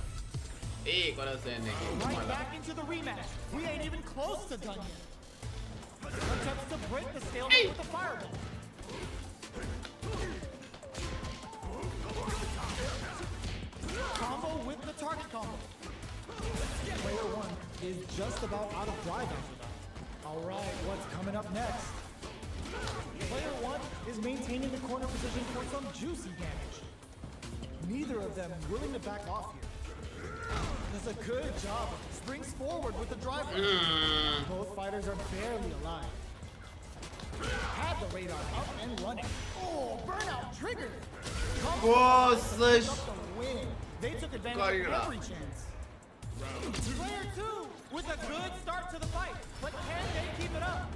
Ih, agora sim, né? right back into the rematch. We ain't even close to done yet. Attempts to break the stalemate with the fireball. Combo with the target combo. Player 1 is just about out of drive after that. Alright, what's coming up next? Player 1 is maintaining the corner position for some juicy damage. Neither of them willing to back off here. Does a good job. Springs forward with the driver. Both fighters are barely alive. Had the radar up and running. Oh, burnout triggered. Nossa! Up the win. They took advantage of every chance. Player 2 with a good start to the fight, but can they keep it up?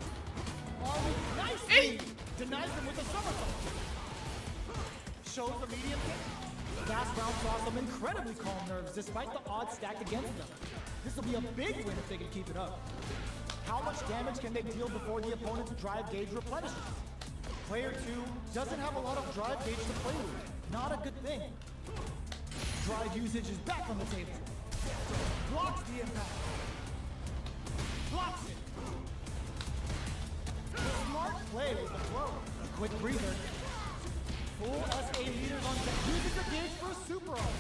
Nicely denies them with a somersault. Shows the medium kick. Last round saw some incredibly calm nerves despite the odds stacked against them. This will be a big win if they can keep it up. How much damage can they deal before the opponent's drive gauge replenishes? Player 2 doesn't have a lot of drive gauge to play with. Not a good thing. Drive usage is back on the table. Blocks the impact. Blocks it. Smart play with the throw. A quick breather. Full SA leaders on deck. Uses the gauge for a super arm.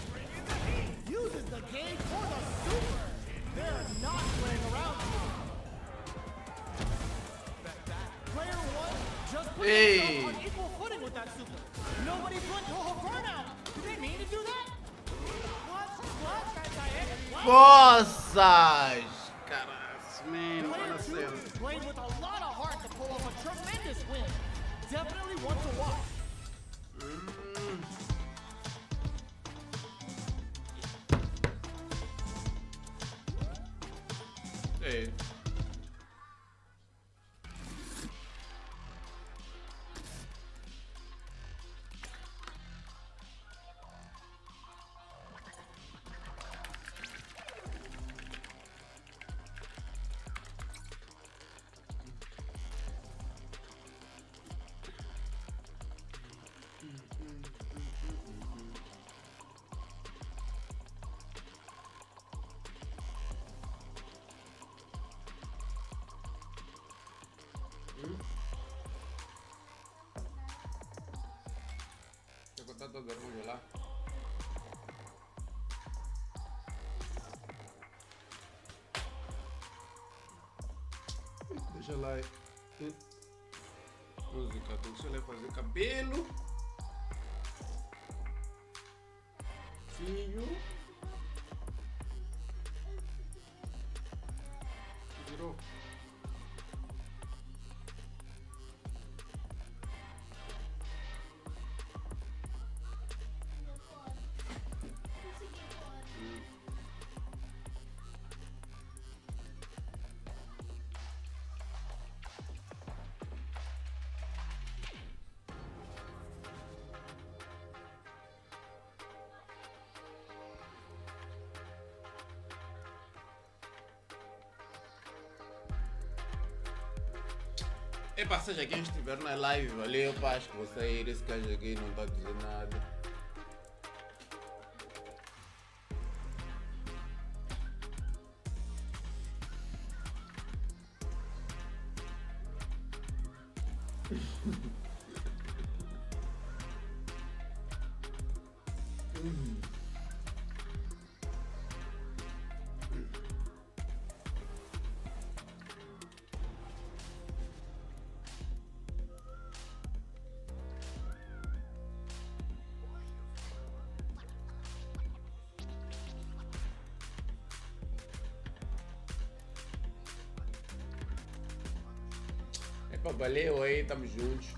Uses the gauge for the super. They're not playing around here. Player one just put Hey. himself on equal footing with that super. Nobody put burnout. Did they mean to do that? What? Poças! Caras, man, Player olha two cena. played with a lot of heart to pull off a tremendous win. Definitely one to watch. Ei. Quer contar tua garganta lá? Deixa lá. Música, deixa eu fazer cabelo. Fio. Virou. Epa, seja quem estiver na live, valeu, pá, acho que vou sair, esse gajo aqui não está a dizer nada. Epa, valeu aí, tamo juntos.